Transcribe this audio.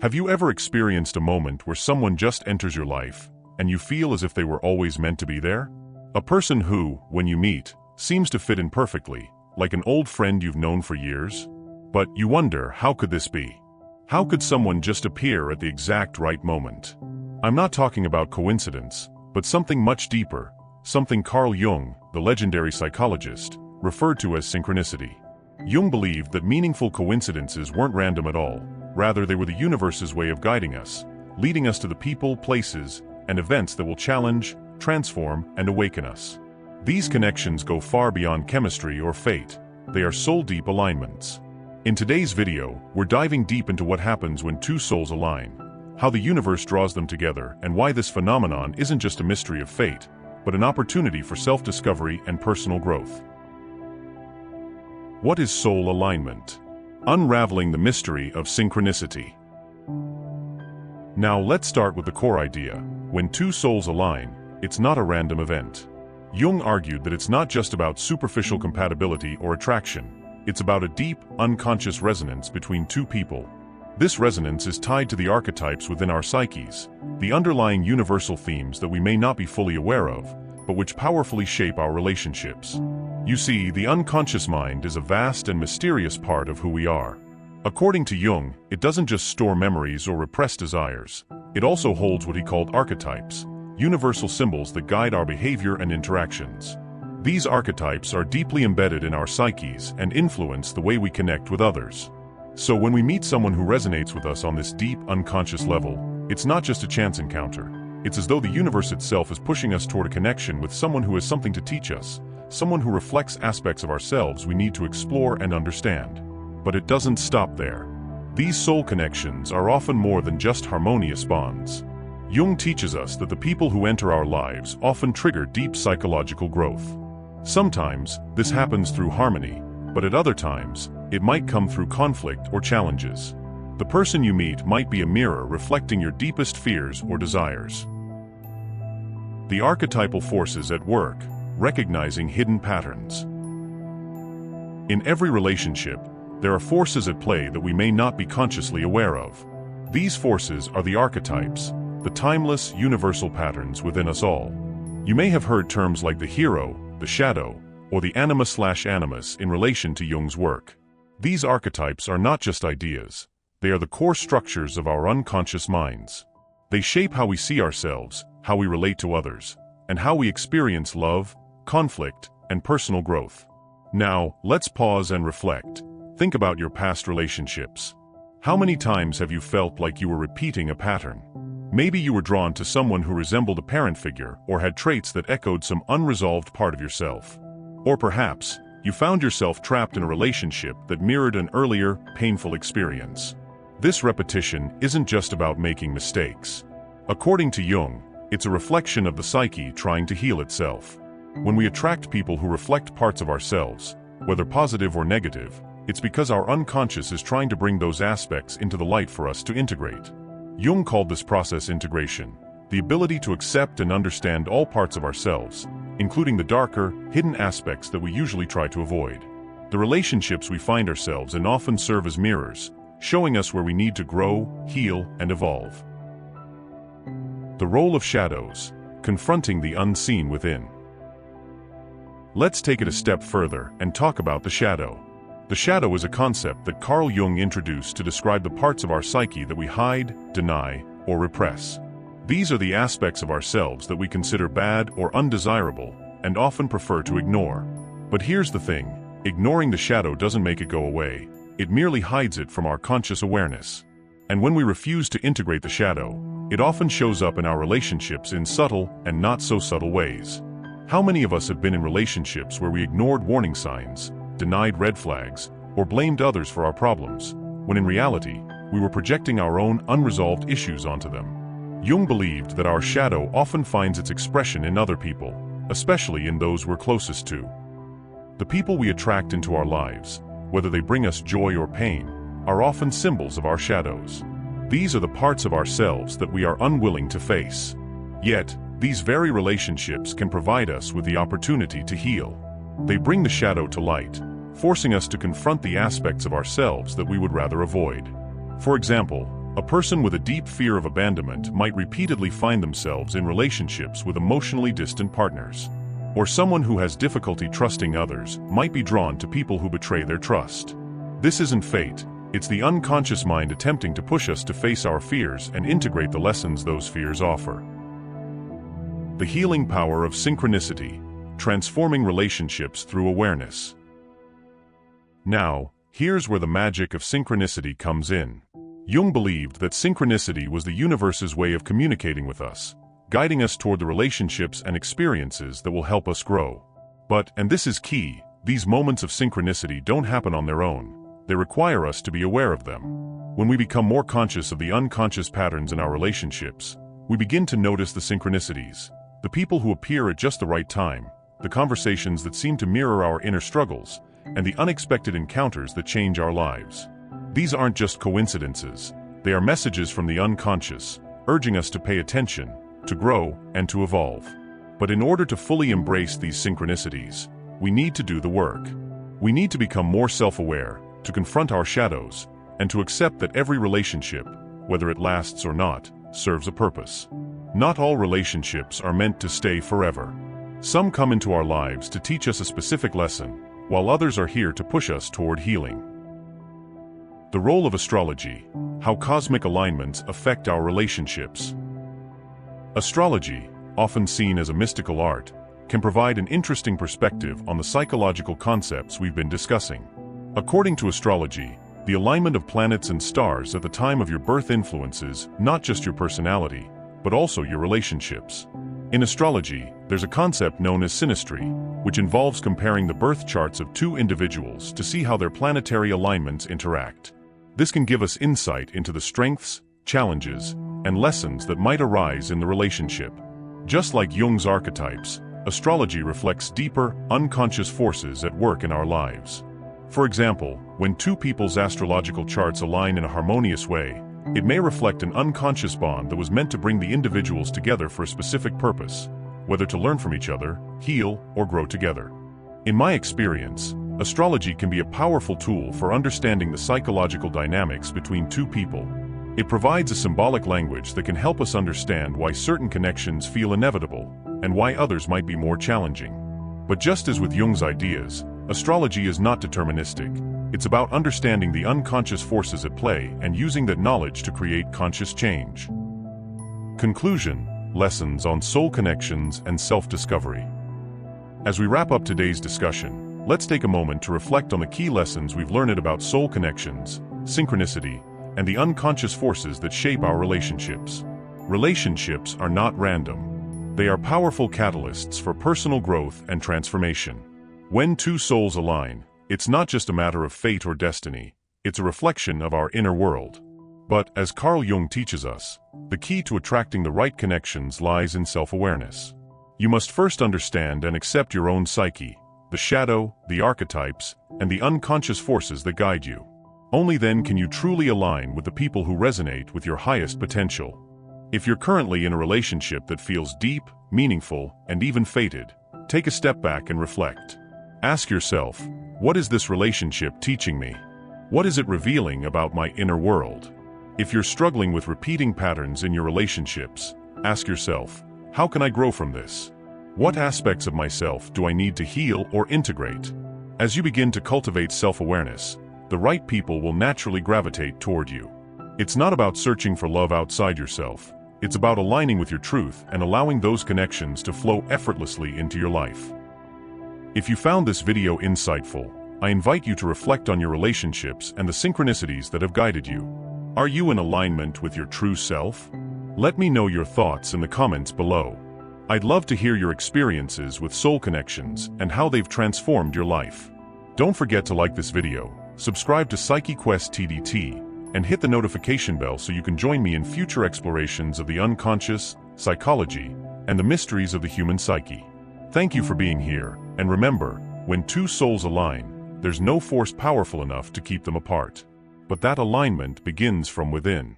Have you ever experienced a moment where someone just enters your life, and you feel as if they were always meant to be there? A person who, when you meet, seems to fit in perfectly, like an old friend you've known for years? But you wonder, how could this be? How could someone just appear at the exact right moment? I'm not talking about coincidence, but something much deeper, something Carl Jung, the legendary psychologist, referred to as synchronicity. Jung believed that meaningful coincidences weren't random at all. Rather, they were the universe's way of guiding us, leading us to the people, places, and events that will challenge, transform, and awaken us. These connections go far beyond chemistry or fate. They are soul-deep alignments. In today's video, we're diving deep into what happens when two souls align, how the universe draws them together, and why this phenomenon isn't just a mystery of fate, but an opportunity for self-discovery and personal growth. What is soul alignment? Unraveling the mystery of synchronicity. Now let's start with the core idea. When two souls align, it's not a random event. Jung argued that it's not just about superficial compatibility or attraction. It's about a deep, unconscious resonance between two people. This resonance is tied to the archetypes within our psyches, the underlying universal themes that we may not be fully aware of, but which powerfully shape our relationships. You see, the unconscious mind is a vast and mysterious part of who we are. According to Jung, it doesn't just store memories or repress desires. It also holds what he called archetypes, universal symbols that guide our behavior and interactions. These archetypes are deeply embedded in our psyches and influence the way we connect with others. So when we meet someone who resonates with us on this deep, unconscious level, it's not just a chance encounter. It's as though the universe itself is pushing us toward a connection with someone who has something to teach us, someone who reflects aspects of ourselves we need to explore and understand. But it doesn't stop there. These soul connections are often more than just harmonious bonds. Jung teaches us that the people who enter our lives often trigger deep psychological growth. Sometimes, this happens through harmony, but at other times, it might come through conflict or challenges. The person you meet might be a mirror reflecting your deepest fears or desires. The archetypal forces at work, recognizing hidden patterns. In every relationship, there are forces at play that we may not be consciously aware of. These forces are the archetypes, the timeless, universal patterns within us all. You may have heard terms like the hero, the shadow, or the anima/animus in relation to Jung's work. These archetypes are not just ideas. They are the core structures of our unconscious minds. They shape how we see ourselves, how we relate to others, and how we experience love, conflict, and personal growth. Now, let's pause and reflect. Think about your past relationships. How many times have you felt like you were repeating a pattern? Maybe you were drawn to someone who resembled a parent figure or had traits that echoed some unresolved part of yourself. Or perhaps, you found yourself trapped in a relationship that mirrored an earlier, painful experience. This repetition isn't just about making mistakes. According to Jung, it's a reflection of the psyche trying to heal itself. When we attract people who reflect parts of ourselves, whether positive or negative, it's because our unconscious is trying to bring those aspects into the light for us to integrate. Jung called this process integration, the ability to accept and understand all parts of ourselves, including the darker, hidden aspects that we usually try to avoid. The relationships we find ourselves in often serve as mirrors, showing us where we need to grow, heal, and evolve. The role of shadows, confronting the unseen within. Let's take it a step further and talk about the shadow. The shadow is a concept that Carl Jung introduced to describe the parts of our psyche that we hide, deny, or repress. These are the aspects of ourselves that we consider bad or undesirable, and often prefer to ignore. But here's the thing, ignoring the shadow doesn't make it go away, it merely hides it from our conscious awareness. And when we refuse to integrate the shadow, it often shows up in our relationships in subtle and not so subtle ways. How many of us have been in relationships where we ignored warning signs, denied red flags, or blamed others for our problems, when in reality, we were projecting our own unresolved issues onto them? Jung believed that our shadow often finds its expression in other people, especially in those we're closest to. The people we attract into our lives, whether they bring us joy or pain, are often symbols of our shadows. These are the parts of ourselves that we are unwilling to face. Yet, these very relationships can provide us with the opportunity to heal. They bring the shadow to light, forcing us to confront the aspects of ourselves that we would rather avoid. For example, A person with a deep fear of abandonment might repeatedly find themselves in relationships with emotionally distant partners. Or someone who has difficulty trusting others might be drawn to people who betray their trust. This isn't fate, it's the unconscious mind attempting to push us to face our fears and integrate the lessons those fears offer. The healing power of synchronicity, transforming relationships through awareness. Now, here's where the magic of synchronicity comes in. Jung believed that synchronicity was the universe's way of communicating with us, guiding us toward the relationships and experiences that will help us grow. But, and this is key, these moments of synchronicity don't happen on their own. They require us to be aware of them. When we become more conscious of the unconscious patterns in our relationships, we begin to notice the synchronicities, the people who appear at just the right time, the conversations that seem to mirror our inner struggles, and the unexpected encounters that change our lives. These aren't just coincidences, they are messages from the unconscious, urging us to pay attention, to grow, and to evolve. But in order to fully embrace these synchronicities, we need to do the work. We need to become more self-aware, to confront our shadows, and to accept that every relationship, whether it lasts or not, serves a purpose. Not all relationships are meant to stay forever. Some come into our lives to teach us a specific lesson, while others are here to push us toward healing. The role of astrology, how cosmic alignments affect our relationships. Astrology, often seen as a mystical art, can provide an interesting perspective on the psychological concepts we've been discussing. According to astrology, the alignment of planets and stars at the time of your birth influences not just your personality, but also your relationships. In astrology, there's a concept known as synastry, which involves comparing the birth charts of two individuals to see how their planetary alignments interact. This can give us insight into the strengths, challenges, and lessons that might arise in the relationship. Just like Jung's archetypes, astrology reflects deeper, unconscious forces at work in our lives. For example, when two people's astrological charts align in a harmonious way, it may reflect an unconscious bond that was meant to bring the individuals together for a specific purpose, whether to learn from each other, heal, or grow together. In my experience, astrology can be a powerful tool for understanding the psychological dynamics between two people. It provides a symbolic language that can help us understand why certain connections feel inevitable, and why others might be more challenging. But just as with Jung's ideas, astrology is not deterministic. It's about understanding the unconscious forces at play and using that knowledge to create conscious change. Conclusion: lessons on soul connections and self-discovery. As we wrap up today's discussion, let's take a moment to reflect on the key lessons we've learned about soul connections, synchronicity, and the unconscious forces that shape our relationships. Relationships are not random. They are powerful catalysts for personal growth and transformation. When two souls align, it's not just a matter of fate or destiny, it's a reflection of our inner world. But, as Carl Jung teaches us, the key to attracting the right connections lies in self-awareness. You must first understand and accept your own psyche, the shadow, the archetypes, and the unconscious forces that guide you. Only then can you truly align with the people who resonate with your highest potential. If you're currently in a relationship that feels deep, meaningful, and even fated, take a step back and reflect. Ask yourself, what is this relationship teaching me? What is it revealing about my inner world? If you're struggling with repeating patterns in your relationships, ask yourself, how can I grow from this? What aspects of myself do I need to heal or integrate? As you begin to cultivate self-awareness, the right people will naturally gravitate toward you. It's not about searching for love outside yourself. It's about aligning with your truth and allowing those connections to flow effortlessly into your life. If you found this video insightful, I invite you to reflect on your relationships and the synchronicities that have guided you. Are you in alignment with your true self? Let me know your thoughts in the comments below. I'd love to hear your experiences with soul connections and how they've transformed your life. Don't forget to like this video, subscribe to Psyche Quest TDT, and hit the notification bell so you can join me in future explorations of the unconscious, psychology, and the mysteries of the human psyche. Thank you for being here, and remember, when two souls align, there's no force powerful enough to keep them apart. But that alignment begins from within.